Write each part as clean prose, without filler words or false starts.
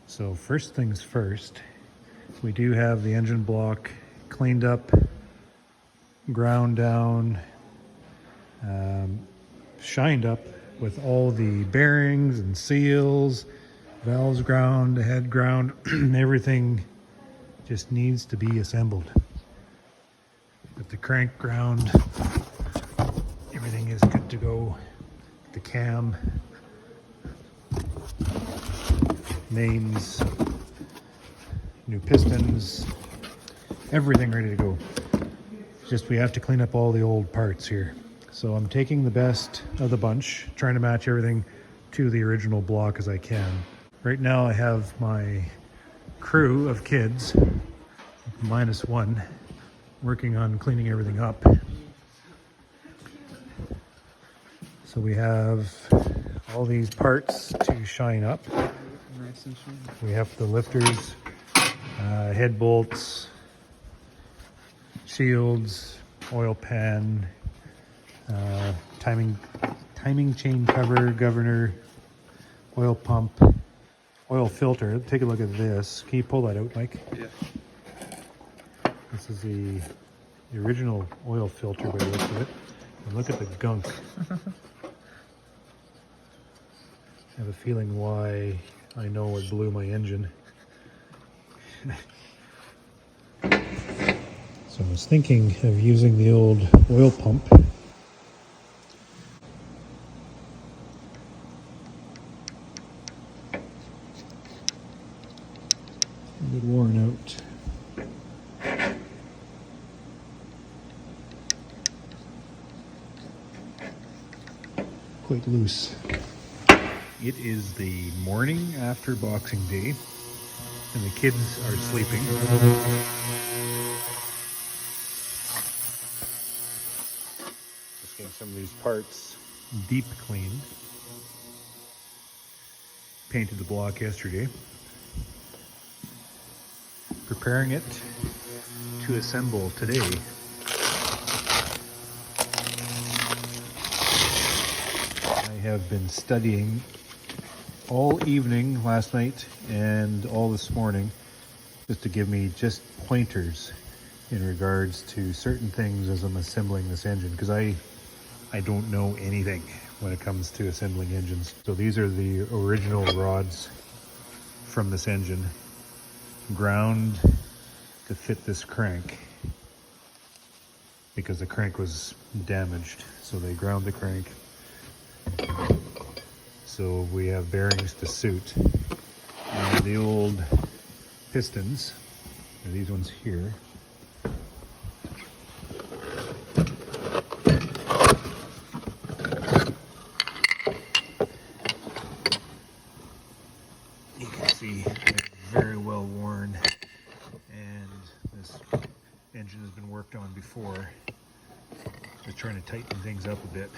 So first things first, we do have the engine block cleaned up, ground down, shined up with all the bearings and seals, valves ground, head ground, everything just needs to be assembled. With the crank ground, everything is good to go. The cam, mains, new pistons, everything ready to go. Just we have to clean up all the old parts here. So I'm taking the best of the bunch, trying to match everything to the original block as I can. Right now I have my crew of kids, minus one, working on cleaning everything up. So we have all these parts to shine up. We have the lifters, head bolts, shields, oil pan, timing chain cover, governor, oil pump, oil filter. Take a look at this. Can you pull that out, Mike? Yeah. This is the original oil filter by the looks of it. And look at the gunk. I have a feeling why I know it blew my engine. So I was thinking of using the old oil pump. A bit worn out. Quite loose. It is the morning after Boxing Day, and the kids are sleeping. Just getting some of these parts deep cleaned. Painted the block yesterday. Preparing it to assemble today. I have been studying all evening last night and all this morning just to give me just pointers in regards to certain things as I'm assembling this engine, because I don't know anything when it comes to assembling engines. So these are the original rods from this engine, ground to fit this crank because the crank was damaged. So they ground the crank. So we have bearings to suit. And the old pistons, are these ones here. You can see they're very well worn, and this engine has been worked on before. Just trying to tighten things up a bit.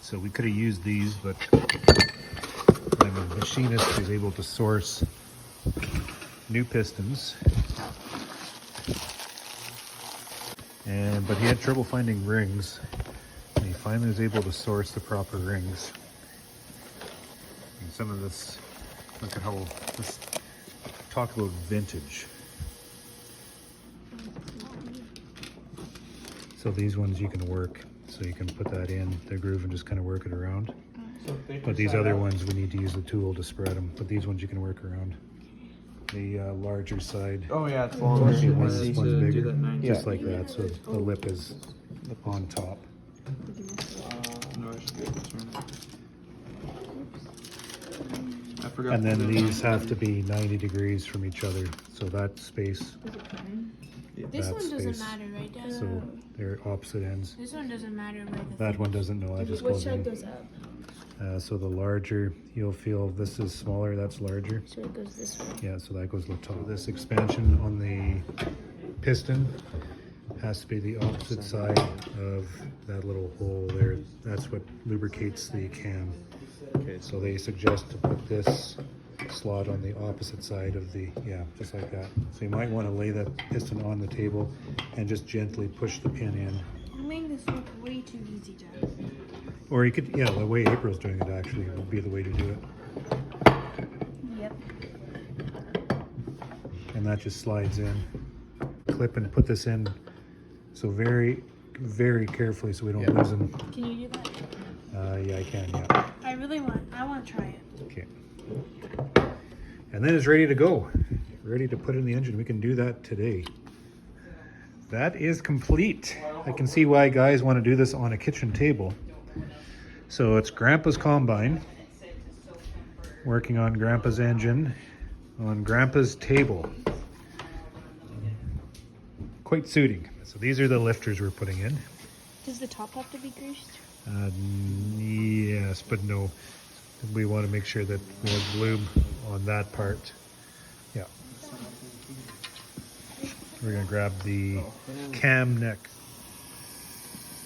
So we could have used these, but my machinist was able to source new pistons, but he had trouble finding rings, and he finally was able to source the proper rings. And some of this, look at how, let's talk about vintage. So these ones you can work. So you can put that in the groove and just kind of work it around. But these other ones, we need to use the tool to spread them. But these ones you can work around. The larger side. Oh yeah, it's longer. See, one's bigger. Do that Just like that. So the lip is on top. No, I should get this one. I forgot. And then these have to be 90 degrees from each other. So that space. This one doesn't matter, right, Dad? So they're opposite ends. This one doesn't matter. That one doesn't know. That just Which goes side in. goes up? So the larger, you'll feel this is smaller, that's larger. So it goes this way. Yeah, so that goes to the top. This expansion on the piston has to be the opposite side of that little hole there. That's what lubricates the cam. Okay, so they suggest to put this slot on the opposite side of the, yeah, just like that. So you might want to lay that piston on the table and just gently push the pin in. You make this look way too easy, Dad. Or you could, yeah, the way April's doing it actually would be the way to do it. Yep. that just slides in. Clip and put this in. So very, very carefully so we don't lose them. Can you do that? Yeah, I can, yeah. I want to try it. Okay. And then it's ready to go. Ready to put in the engine. We can do that today. That is complete. I can see why guys want to do this on a kitchen table. So it's Grandpa's combine. Working on Grandpa's engine on Grandpa's table. Quite suiting. So these are the lifters we're putting in. Does the top have to be greased? Yes, but no. We want to make sure that we have lube on that part. Yeah. We're going to grab the cam neck.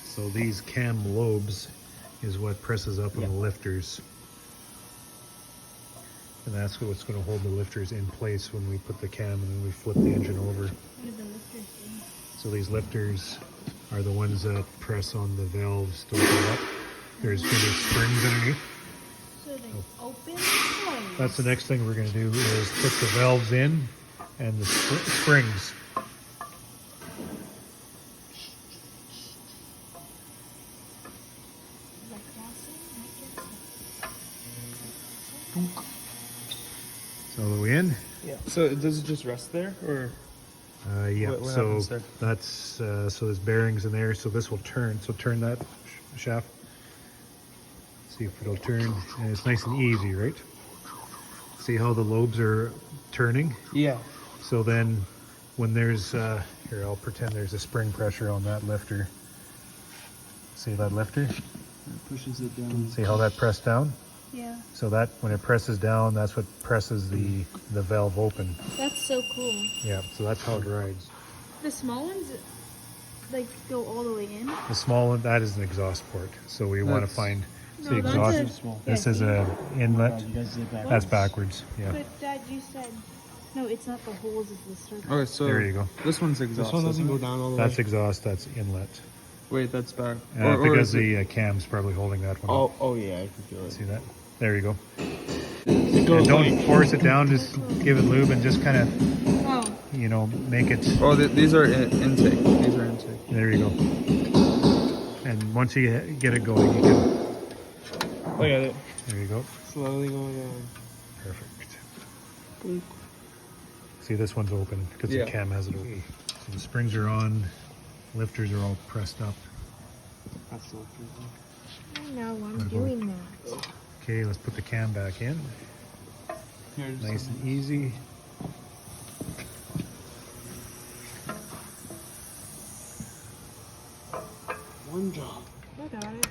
So these cam lobes is what presses up on the lifters. And that's what's going to hold the lifters in place when we put the cam and then we flip the engine over. What do the lifters do? So these lifters are the ones that press on the valves to open it up. There's going to be springs underneath. So they open and close. That's the next thing we're going to do is put the valves in and the springs. Like So are we in? Yeah. So does it just rest there, or? Yeah, What so happens there? that's so there's bearings in there, so this will turn. So turn that shaft. See if it'll turn, and it's nice and easy, right? See how the lobes are turning? Yeah. So then when there's, here I'll pretend there's a spring pressure on that lifter. See that lifter? It pushes it down. See how that pressed down? Yeah. So that, when it presses down, that's what presses the valve open. That's so cool. Yeah, so that's how it rides. The small ones, like, go all the way in? The small one, that is an exhaust port. So we want to That's- find No, the that's exhaust. a- Small. This is a inlet. You guys did that. That's backwards. Yeah. But Dad, you said, no, it's not the holes, it's the circle. Okay, so There you go. this one's exhaust. This one doesn't isn't go it? down all the That's way. exhaust. That's inlet. Wait, that's back. Because is it- the cam's probably holding that one. up. Oh yeah, I can feel it. See that? There you go. It And goes don't like, force it down. Just give it lube and just kind of, Oh, make it. Oh, these are intake. These are intake. There you go. And once you get it going, you can. look at it. There you go. Slowly going down. Perfect. See, this one's open because Yeah. the cam has it open. So the springs are on. Lifters are all pressed up. That's the lifter. now I'm Good doing that. Okay, let's put the cam back in. Here's Nice and easy. one job. I got it.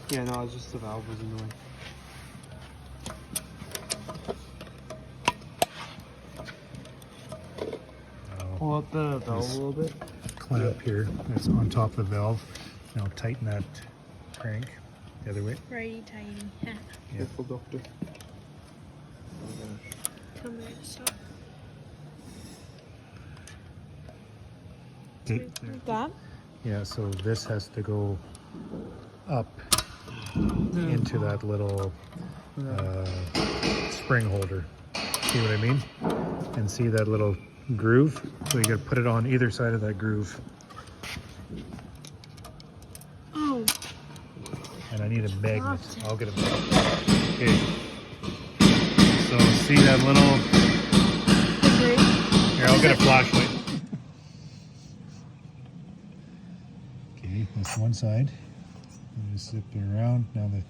Yeah, no, it's just the valve was annoying. Now, Pull up the valve Yes. a little bit. clamp here that's on top of the valve. Now tighten that crank the other way. Righty tighty. Yeah. Careful, doctor. Come here, stop. Like that? Yeah, so this has to go up into that little spring holder. See what I mean? And see that little groove? So you gotta put it on either side of that groove. Oh, And I need a magnet. Gotcha. I'll get a magnet. Okay. So see that little, here, I'll get a flashlight. Okay, that's one side. And just zip it around. Now the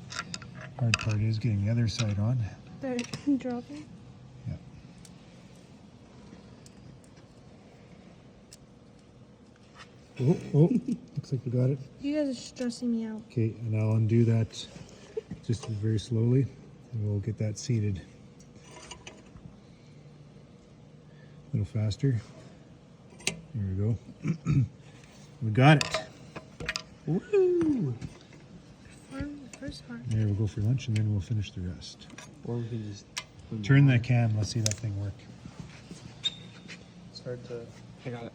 hard part is getting the other side on. they're dropping. Yeah. Oh, looks like we got it. You guys are stressing me out. Okay, and I'll undo that just very slowly, and we'll get that seated. A little faster. There we go. We got it. Woo! First part. There, we'll go for lunch, and then we'll finish the rest. Or we can just Turn that cam. Let's see that thing work. It's hard to. I got it.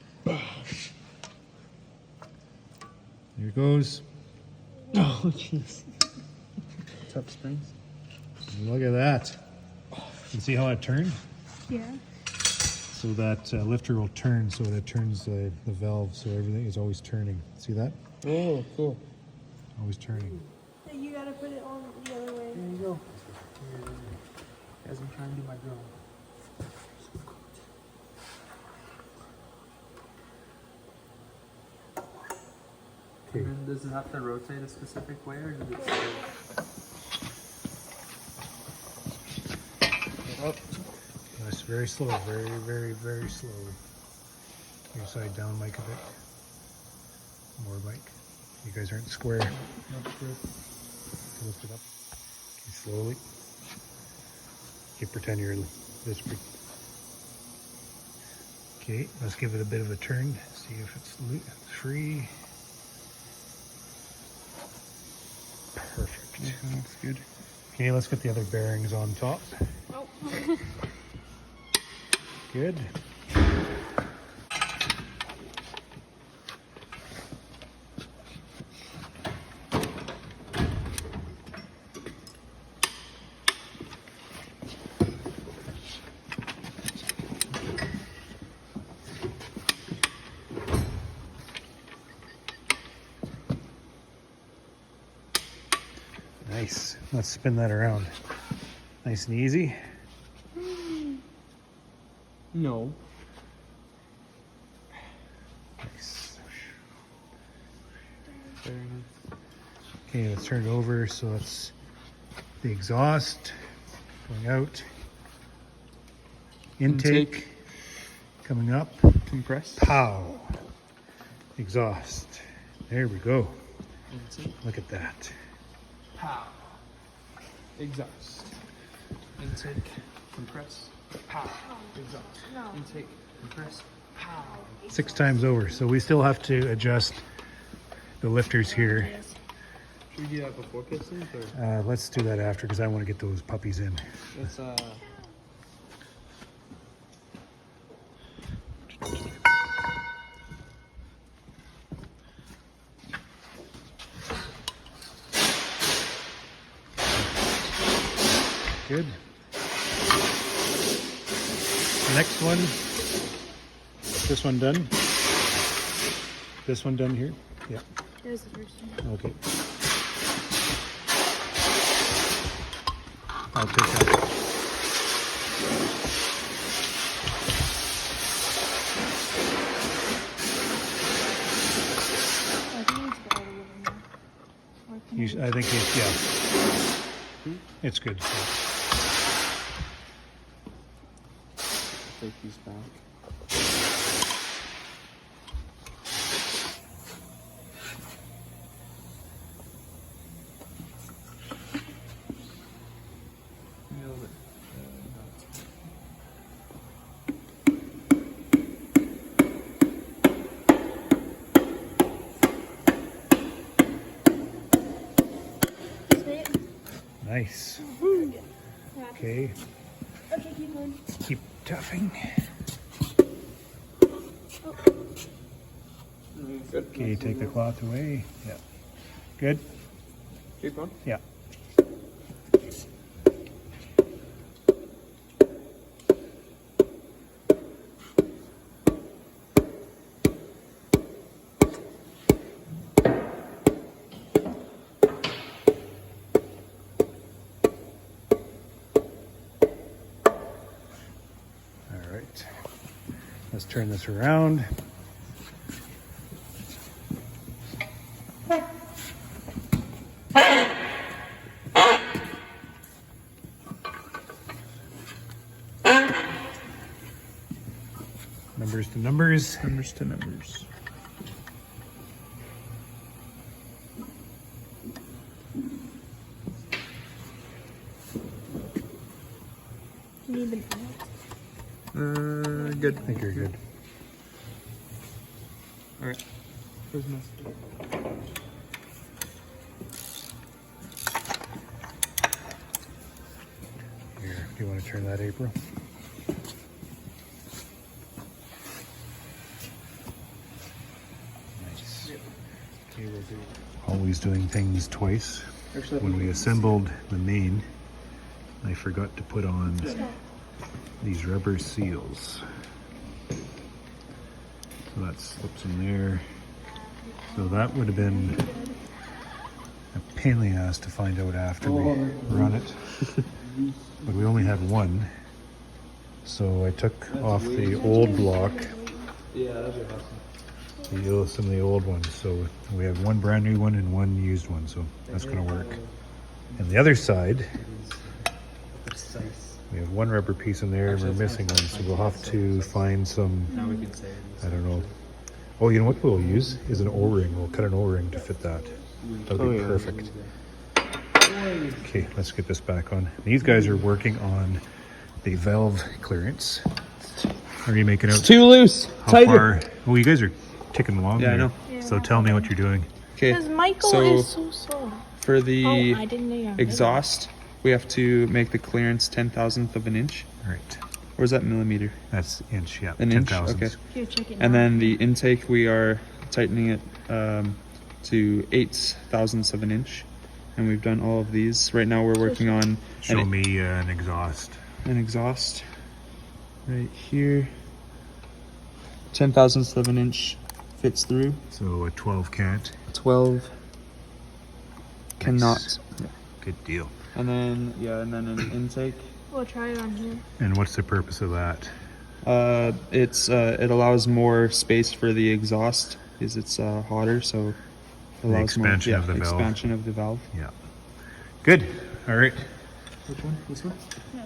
There it goes. Oh jeez. Top springs. Look at that. You see how it turned? Yeah. so that lifter will turn, so that turns the valve, so everything is always turning. See that? Oh, cool. Always turning. So you gotta put it on the other way. There you go. Guys, I'm trying to do my drill. Okay. And then does it have to rotate a specific way, or does it Up. That's very slow, very, very, very slow. Your side down, Mike, a bit. More, Mike. You guys aren't square. Lift it up. Okay, slowly. Okay, pretend you're this big. Okay, let's give it a bit of a turn. See if it's free. Perfect. that's good? Okay, let's get the other bearings on top. Oh. Good. Nice. Let's spin that around. Nice and easy. No. Nice. Very nice. Okay, let's turn it over so it's the exhaust going out. Intake coming up. Compress. Pow. Exhaust. There we go. Intake. Look at that. Pow. Exhaust. Intake. Compress. Pow. Exhaust. No. Intake. Compress. Pow. 6 times over. So we still have to adjust the lifters here. Should we do that before pistons, or Let's do that after because I want to get those puppies in. let's Good. Next one. This one done. This one done here. Yeah. That was the first one. Okay. I'll take that. I think it's got all the way in there. Or can I think it's, yeah. It's good. take these back. Say it. Nice. Yeah. Okay. Okay, keep going. Keep toughing. Good. Okay, take the cloth away. Yeah. Good? Keep going. Yeah. All right. Let's turn this around. Numbers to numbers. Numbers to numbers. You need them out. Good. I think you're good. All right. Where's my? Here, do you want to turn that, April? Nice. Okay, we'll do. Always doing things twice. Actually, When we assembled the main, I forgot to put on these rubber seals. So that slips in there. So that would have been a pain in the ass to find out after we run it. But we only had one. So I took off the old block, Yeah, that'd be awesome. some of the old ones. So we have one brand new one and one used one. So that's going to work. And the other side, we have one rubber piece in there and we're missing one. So we'll have to find some, Now we can say I don't know. Oh, you know what we'll use is an O-ring. We'll cut an O-ring to fit that. That'll be perfect. Okay, let's get this back on. These guys are working on the valve clearance. Are you making out too loose. how far? Oh, you guys are ticking along Yeah, I there. know. So tell me what you're doing. Okay. Because Michael So is so slow. for the I didn't know you were exhaust, we have to make the clearance 10,000th of an inch. Right. Or is that millimeter? That's inch, yeah. An inch? 10,000s. Okay. Here, check it And now. then the intake, we are tightening it to 8,000ths of an inch. And we've done all of these. Right now we're working on Show me an exhaust. an exhaust right here. 10,000ths of an inch fits through. So a 12 can't. 12 cannot. Nice. Good deal. And then, yeah, and then an intake. We'll try it on here. And what's the purpose of that? It allows more space for the exhaust because it's hotter, so it The allows expansion more of the valve. expansion of the valve. Yeah. Good. All right. Which one? This one? No.